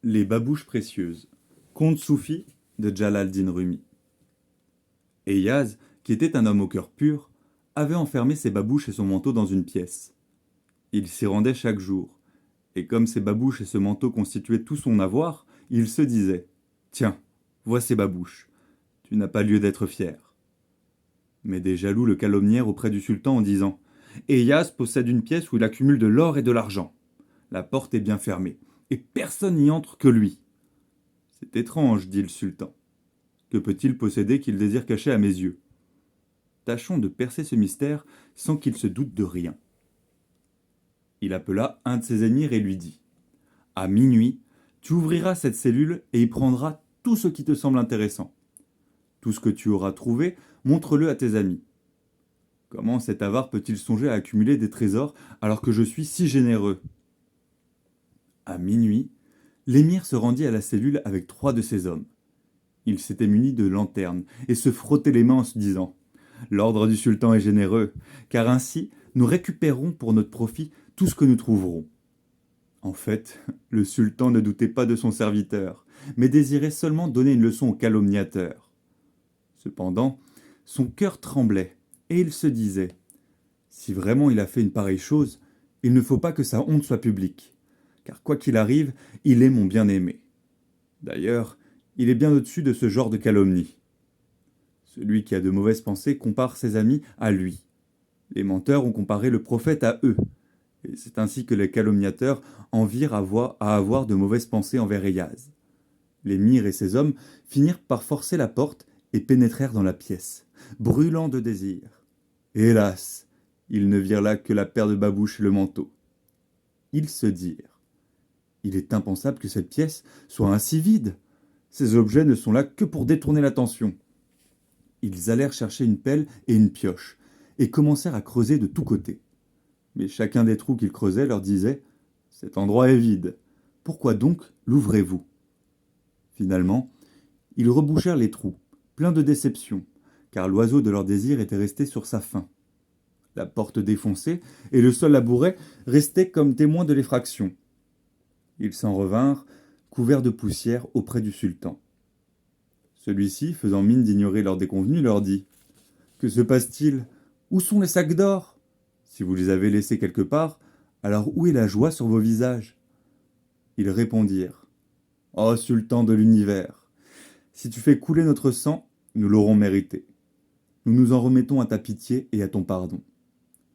Les babouches précieuses. Conte soufi de Jalal-Din Rumi. Eyaz, qui était un homme au cœur pur, avait enfermé ses babouches et son manteau dans une pièce. Il s'y rendait chaque jour, et comme ses babouches et ce manteau constituaient tout son avoir, il se disait « Tiens, vois ces babouches, tu n'as pas lieu d'être fier. » Mais des jaloux le calomnièrent auprès du sultan en disant « Eyaz possède une pièce où il accumule de l'or et de l'argent. La porte est bien fermée, et personne n'y entre que lui. » C'est étrange, dit le sultan. Que peut-il posséder qu'il désire cacher à mes yeux? Tâchons de percer ce mystère sans qu'il se doute de rien. Il appela un de ses émirs et lui dit « À minuit, tu ouvriras cette cellule et y prendras tout ce qui te semble intéressant. Tout ce que tu auras trouvé, montre-le à tes amis. Comment cet avare peut-il songer à accumuler des trésors alors que je suis si généreux ?» À minuit, l'émir se rendit à la cellule avec 3 de ses hommes. Il s'était muni de lanternes et se frottait les mains en se disant « L'ordre du sultan est généreux, car ainsi nous récupérons pour notre profit tout ce que nous trouverons. » En fait, le sultan ne doutait pas de son serviteur, mais désirait seulement donner une leçon au calomniateur. Cependant, son cœur tremblait, et il se disait « Si vraiment il a fait une pareille chose, il ne faut pas que sa honte soit publique, car quoi qu'il arrive, il est mon bien-aimé. D'ailleurs, il est bien au-dessus de ce genre de calomnie. Celui qui a de mauvaises pensées compare ses amis à lui. Les menteurs ont comparé le prophète à eux, et c'est ainsi que les calomniateurs envirent à avoir de mauvaises pensées envers Eyaz. L'émir et ses hommes finirent par forcer la porte et pénétrèrent dans la pièce, brûlants de désir. Hélas, ils ne virent là que la paire de babouches et le manteau. Ils se dirent « Il est impensable que cette pièce soit ainsi vide. Ces objets ne sont là que pour détourner l'attention. » Ils allèrent chercher une pelle et une pioche, et commencèrent à creuser de tous côtés. Mais chacun des trous qu'ils creusaient leur disait « Cet endroit est vide. Pourquoi donc l'ouvrez-vous » Finalement, ils rebouchèrent les trous, pleins de déception, car l'oiseau de leur désir était resté sur sa faim. La porte défoncée et le sol labouré restaient comme témoins de l'effraction. Ils s'en revinrent, couverts de poussière, auprès du sultan. Celui-ci, faisant mine d'ignorer leur déconvenue, leur dit « Que se passe-t-il? Où sont les sacs d'or? Si vous les avez laissés quelque part, alors où est la joie sur vos visages ?» Ils répondirent « Ô sultan de l'univers, si tu fais couler notre sang, nous l'aurons mérité. Nous nous en remettons à ta pitié et à ton pardon. »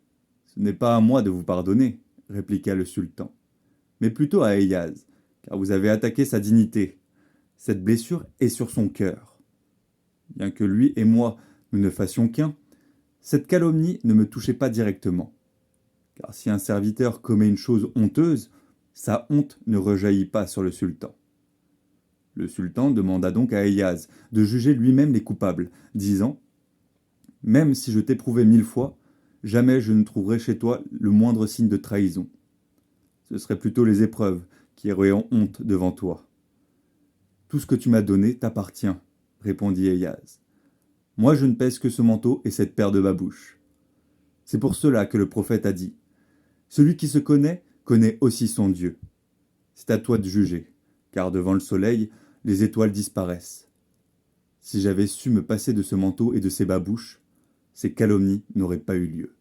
« Ce n'est pas à moi de vous pardonner, » répliqua le sultan, « mais plutôt à Eyaz, car vous avez attaqué sa dignité. Cette blessure est sur son cœur. Bien que lui et moi, nous ne fassions qu'un, cette calomnie ne me touchait pas directement. Car si un serviteur commet une chose honteuse, sa honte ne rejaillit pas sur le sultan. » Le sultan demanda donc à Eyaz de juger lui-même les coupables, disant « Même si je t'ai prouvé 1000 fois, jamais je ne trouverai chez toi le moindre signe de trahison. Ce seraient plutôt les épreuves qui auraient honte devant toi. » « Tout ce que tu m'as donné t'appartient, » répondit Eyaz. « Moi je ne pèse que ce manteau et cette paire de babouches. C'est pour cela que le prophète a dit « Celui qui se connaît aussi son Dieu. » C'est à toi de juger, car devant le soleil, les étoiles disparaissent. Si j'avais su me passer de ce manteau et de ces babouches, ces calomnies n'auraient pas eu lieu.